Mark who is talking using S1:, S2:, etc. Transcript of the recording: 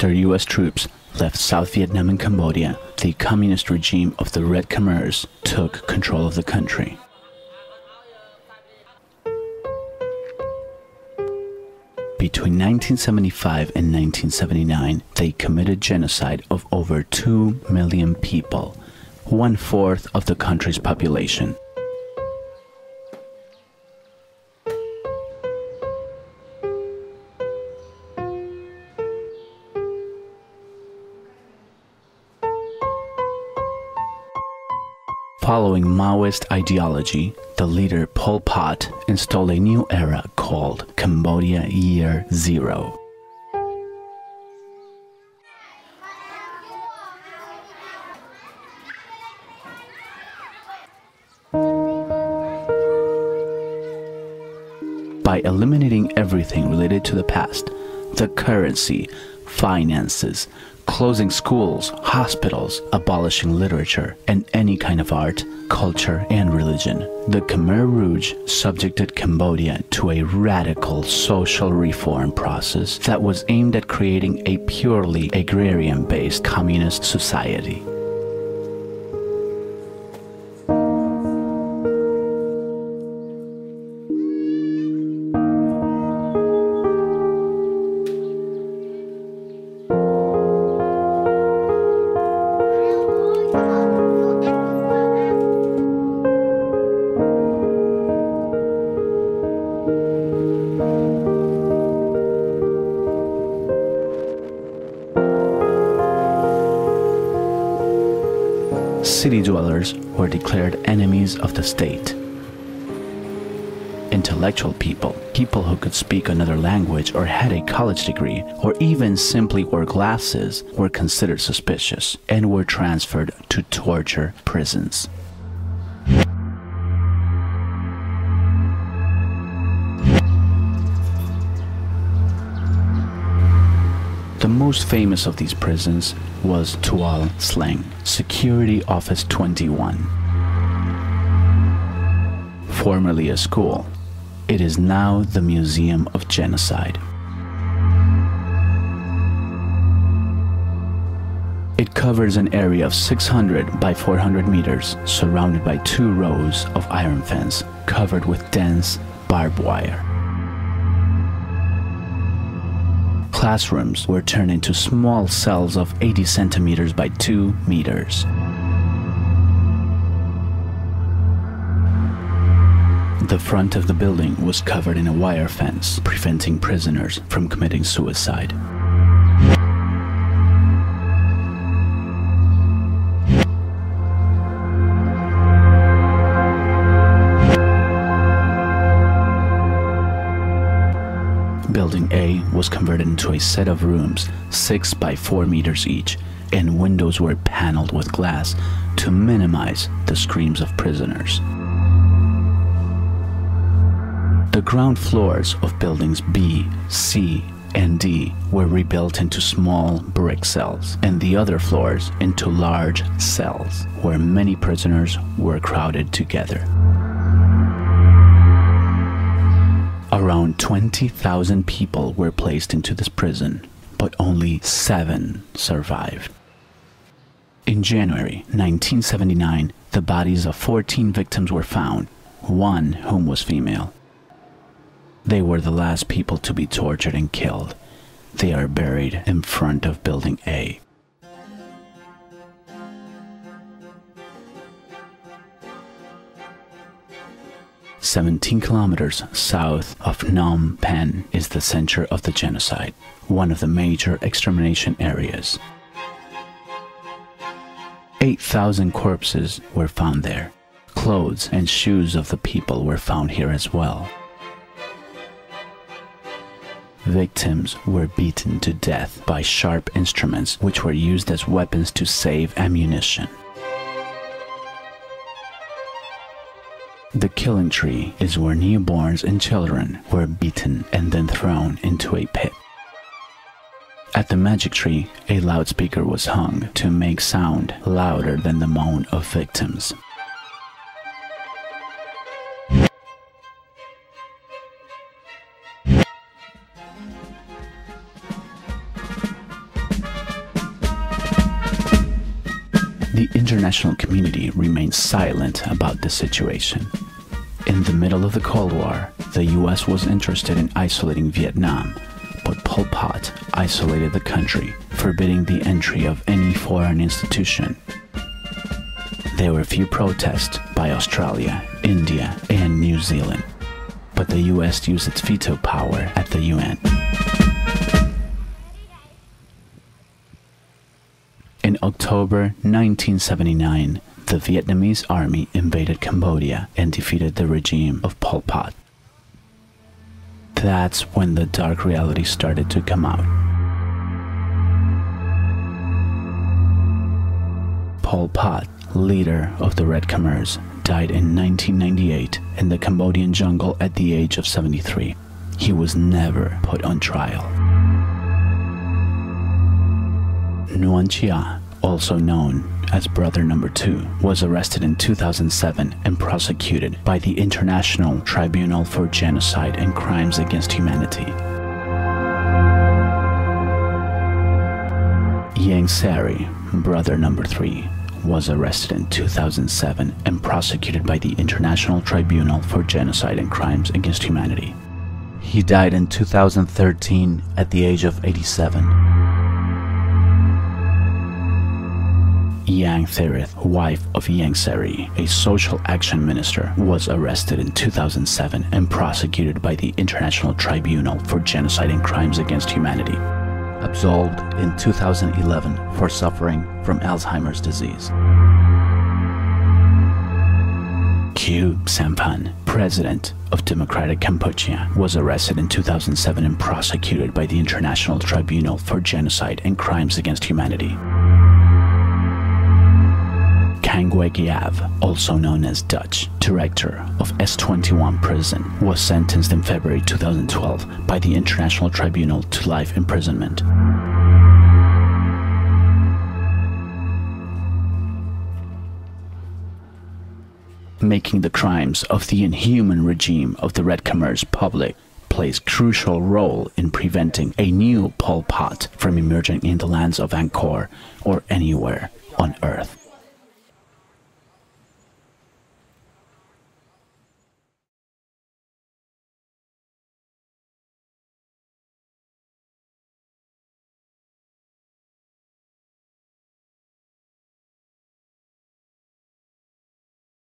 S1: After US troops left South Vietnam and Cambodia, the communist regime of the Red Khmers took control of the country. Between 1975 and 1979, they committed genocide of over 2 million people, 1/4 of the country's population. Following Maoist ideology, the leader Pol Pot installed a new era called Cambodia Year Zero. By eliminating everything related to the past, the currency, finances, closing schools, hospitals, abolishing literature and any kind of art, culture and religion, the Khmer Rouge subjected Cambodia to a radical social reform process that was aimed at creating a purely agrarian-based communist society. City dwellers were declared enemies of the state. Intellectual people, people who could speak another language or had a college degree or even simply wore glasses, were considered suspicious and were transferred to torture prisons. The most famous of these prisons was Tual Sleng, Security Office 21. Formerly a school, it is now the Museum of Genocide. It covers an area of 600 by 400 meters, surrounded by 2 rows of iron fence covered with dense barbed wire. Classrooms were turned into small cells of 80 centimeters by 2 meters. The front of the building was covered in a wire fence, preventing prisoners from committing suicide. Building A was converted into a set of rooms 6 by 4 meters each, and windows were paneled with glass to minimize the screams of prisoners. The ground floors of buildings B, C, and D were rebuilt into small brick cells, and the other floors into large cells, where many prisoners were crowded together. Around 20,000 people were placed into this prison, but only 7 survived. In January 1979, the bodies of 14 victims were found, one whom was female. They were the last people to be tortured and killed. They are buried in front of Building A. "17 kilometers south of Phnom Penh is the center of the genocide, one of the major extermination areas. 8,000 corpses were found there. Clothes and shoes of the people were found here as well. Victims were beaten to death by sharp instruments which were used as weapons to save ammunition. The killing tree is where newborns and children were beaten and then thrown into a pit. At the magic tree, a loudspeaker was hung to make sound louder than the moan of victims. the international community remained silent about the situation. In the middle of the Cold War, the US was interested in isolating Vietnam, but Pol Pot isolated the country, forbidding the entry of any foreign institution. There were few protests by Australia, India, and New Zealand, but the US used its veto power at the UN. In October 1979, the Vietnamese army invaded Cambodia and defeated the regime of Pol Pot. That's when the dark reality started to come out. Pol Pot, leader of the Red Khmers, died in 1998 in the Cambodian jungle at the age of 73. He was never put on trial. Nuon Chia, also known as Brother Number 2, was arrested in 2007 and prosecuted by the International Tribunal for Genocide and Crimes Against Humanity. Yang Sari, Brother Number 3, was arrested in 2007 and prosecuted by the International Tribunal for Genocide and Crimes Against Humanity. He died in 2013 at the age of 87. Yang Therith, wife of Yang Sari, a social action minister, was arrested in 2007 and prosecuted by the International Tribunal for Genocide and Crimes Against Humanity. Absolved in 2011 for suffering from Alzheimer's disease. Khieu Samphan, president of Democratic Cambodia, was arrested in 2007 and prosecuted by the International Tribunal for Genocide and Crimes Against Humanity. Kangwe Giav, also known as Dutch, director of S21 prison, was sentenced in February 2012 by the International Tribunal to life imprisonment. Making the crimes of the inhuman regime of the Red Khmers public plays a crucial role in preventing a new Pol Pot from emerging in the lands of Angkor or anywhere on Earth.